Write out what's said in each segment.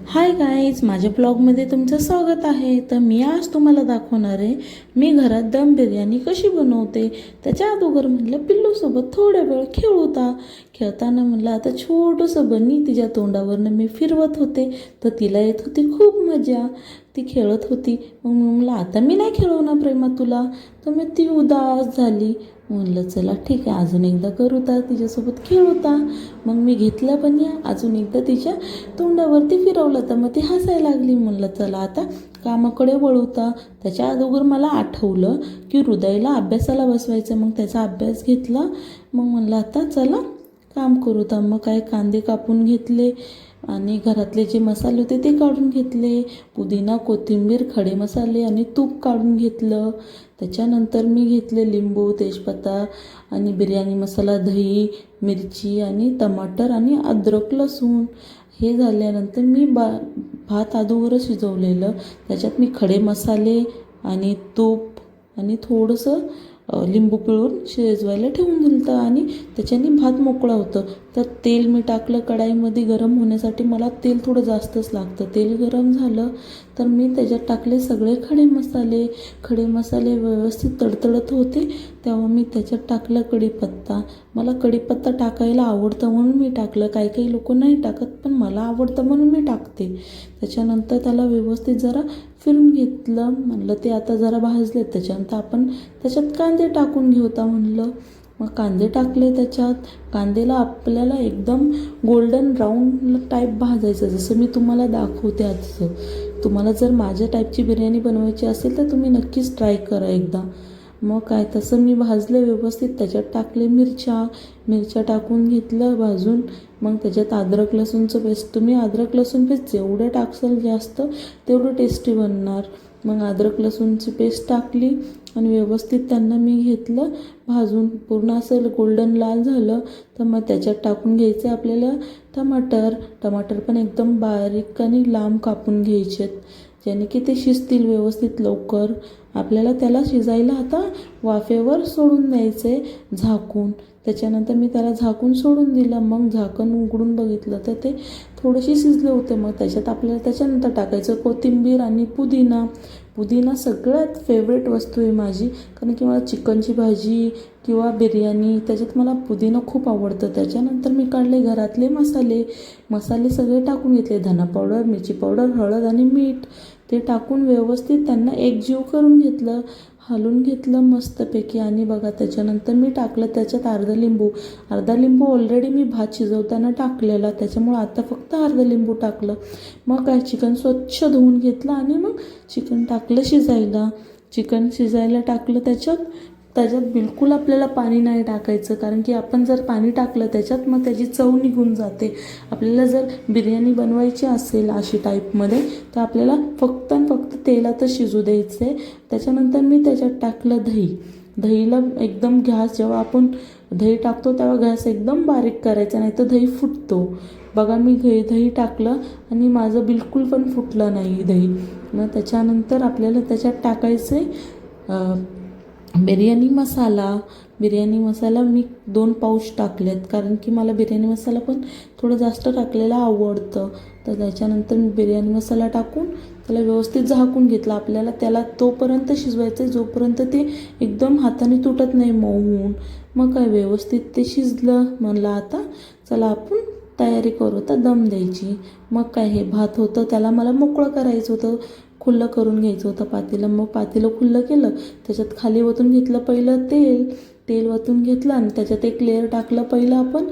Hi guys, माझ्या ब्लॉगमध्ये तुमचं स्वागत आहे. तर मी आज तुम्हाला दाखवणार आहे मी घरात दम बिर्याणी कशी बनवते. त्याच्या अगोदर म्हटलं पिल्लूसोबत थोड्या वेळ खेळताना म्हटलं आता छोटंसं बनी तिच्या तोंडावरनं मी फिरवत होते. तर तिला येत होती खूप मजा, ती खेळत होती. मग म्हणलं आता मी नाही खेळवणार प्रेमा तुला. तर मग ती उदास झाली. म्हणलं चला ठीक आहे, अजून एकदा करूता, तिच्यासोबत खेळूता. मग मी घेतलं पण या अजून एकदा तिच्या तोंडावरती फिरवलं. तर मग ती हसायला लागली. म्हणलं चला आता कामाकडे वळूता. त्याच्या अगोदर मला आठवलं की हृदयला अभ्यासाला बसवायचं. मग त्याचा अभ्यास घेतला. मग म्हणलं आता चला काम करू. तर मग काय कांदे कापून घेतले आणि घरातले जे मसाले होते ते काढून घेतले. पुदिना, कोथिंबीर, खडे मसाले आणि तूप काढून घेतलं. त्याच्यानंतर मी घेतले लिंबू, तेजपत्ता आणि बिर्याणी मसाला, दही, मिरची आणि टमाटर आणि अद्रक, लसूण. हे झाल्यानंतर मी भात अगोदरच शिजवलेलं, त्याच्यात मी खडे मसाले आणि तूप आणि थोडंसं लिंबू पिळून शिजवायला ठेवून दिलं होतं आणि त्याच्याने भात मोकळा होतं. तर तेल मी टाकलं कढाईमध्ये गरम होण्यासाठी. मला तेल थोडं जास्तच लागतं. तेल गरम झालं तर मी त्याच्यात टाकले सगळे खडे मसाले व्यवस्थित तडतडत होते तेव्हा मी त्याच्यात टाकलं कढीपत्ता. मला कढीपत्ता टाकायला आवडतं म्हणून मी टाकलं. काही लोक नाही टाकत, पण मला आवडतं म्हणून मी टाकते. त्याच्यानंतर त्याला व्यवस्थित जरा फिरून घेतलं. म्हणलं ते आता जरा भाजले. त्याच्यानंतर आपण त्याच्यात कांदे टाकून घेऊता म्हणलं. मग कांदे टाकले त्याच्यात. कांद्याला आपल्याला एकदम गोल्डन ब्राऊन टाईप भाजायचं, जसं मी तुम्हाला दाखवते आजचं. तुम्हाला जर माझ्या टाईपची बिर्याणी बनवायची असेल तर तुम्ही नक्कीच ट्राय करा एकदा. मग काय तसं मी भाजलं व्यवस्थित. त्याच्यात टाकले मिरच्या टाकून घेतलं भाजून. मग त्याच्यात अद्रक लसूणचं पेस्ट, तुम्ही अद्रक लसूण पेस्ट जेवढं टाकसाल जास्त तेवढं टेस्टी बनणार. मग अद्रक लसूणची पेस्ट टाकली आणि व्यवस्थित त्यांना मी घेतलं भाजून. पूर्ण असं गोल्डन लाल झालं तर मग त्याच्यात टाकून घ्यायचं आपल्याला टमाटर पण एकदम बारीक आणि लांब कापून घ्यायचेत, ज्याने की ते शिजतील व्यवस्थित लवकर. आपल्याला त्याला शिजायला आता वाफेवर सोडून द्यायचे झाकून. त्याच्यानंतर मी त्याला झाकून सोडून दिलं. मग झाकण उघडून बघितलं तर ते थोडेसे शिजले होते. मग त्याच्यात आपल्याला त्याच्यानंतर टाकायचं कोथिंबीर आणि पुदिना सगळ्यात फेवरेट वस्तू आहे माझी, कारण की मला चिकनची भाजी किंवा बिर्याणी त्याच्यात मला पुदिना खूप आवडतं. त्याच्यानंतर मी काढले घरातले मसाले सगळे टाकून घेतले. धना पावडर, मिरची पावडर, हळद आणि मीठ ते टाकून व्यवस्थित त्यांना एकजीव करून घेतलं, हलवून घेतलं मस्तपैकी. आणि बघा त्याच्यानंतर मी टाकलं त्याच्यात अर्धा लिंबू ऑलरेडी मी भात शिजवताना टाकलेला, त्याच्यामुळं आता फक्त अर्धा लिंबू टाकलं. मग काय चिकन स्वच्छ धुवून घेतलं आणि मग चिकन टाकलं शिजायला टाकलं. त्याच्यात बिलकुल आपल्याला पाणी नाही टाकायचं, कारण की आपण जर पाणी टाकलं त्याच्यात मग त्याची चव निघून जाते. आपल्याला जर बिर्याणी बनवायची असेल अशी टाईपमध्ये तर आपल्याला फक्त तेलातच शिजू द्यायचं आहे. त्याच्यानंतर मी त्याच्यात टाकलं दहीला एकदम गॅस, जेव्हा आपण दही टाकतो तेव्हा गॅस एकदम बारीक करायचा, नाही तर दही फुटतो. बघा मी दही टाकलं आणि माझं बिलकुल पण फुटलं नाही दही. मग त्याच्यानंतर आपल्याला त्याच्यात टाकायचं आहे बिर्याणी मसाला मी 2 पाऊच टाकलेत, कारण की मला बिर्याणी मसाला पण थोडं जास्त टाकलेला आवडतं. तर त्याच्यानंतर मी बिर्याणी मसाला टाकून त्याला व्यवस्थित झाकून घेतलं. आपल्याला त्याला तोपर्यंत शिजवायचं आहे जोपर्यंत ते एकदम हाताने तुटत नाही मऊ होऊन. मग काय व्यवस्थित ते शिजलं. म्हणलं आता चला आपण तयारी करू तर दम द्यायची. मग काय हे भात होतं त्याला मला मोकळं करायचं होतं, खुल्लं करून घ्यायचं होतं पातेलं. मग पातेलं खुल्लं केलं, त्याच्यात खाली ओतून घेतलं पहिलं तेल ओतून घेतलं आणि त्याच्यात एक लेअर टाकलं पहिलं आपण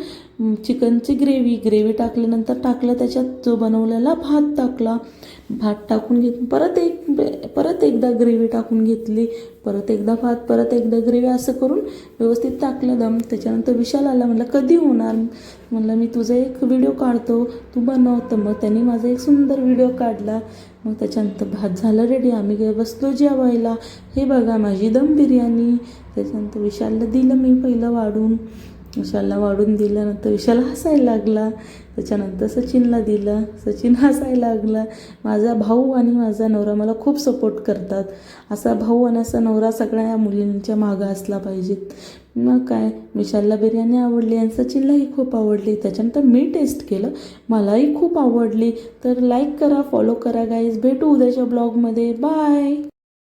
चिकनची ग्रेव्ही टाकल्यानंतर टाकलं त्याच्यात जो बनवलेला भात टाकून परत एकदा ग्रेव्ही टाकून घेतली, परत एकदा भात, परत एकदा ग्रेव्ही, असं करून व्यवस्थित टाकलं दम. त्याच्यानंतर विशाल आला. म्हणलं कधी होणार. म्हणलं मी तुझा एक व्हिडिओ काढतो, तू बनवतं. मग त्यांनी माझा एक सुंदर व्हिडिओ काढला. मग त्याच्यानंतर भात झालं रेडी. आम्ही बसलो जेवायला. हे बघा माझी दम बिर्याणी. त्याच्यानंतर विशालला दिलं मी पहिलं वाढून दिल्यानंतर विशाल हसायला लागला. त्याच्यानंतर सचिनला दिलं, सचिन हसायला लागला. माझा भाऊ आणि माझा नवरा मला खूप सपोर्ट करतात. असा भाऊ आणि असा नवरा सगळ्या मुलींच्या मागं असला पाहिजेत. मग काय, विशालला बिर्याणी आवडली आणि सचिनलाही खूप आवडली. त्याच्यानंतर मी टेस्ट केलं, मलाही खूप आवडली. तर लाईक करा, फॉलो करा गाईज. भेटू उद्याच्या ब्लॉगमध्ये. बाय.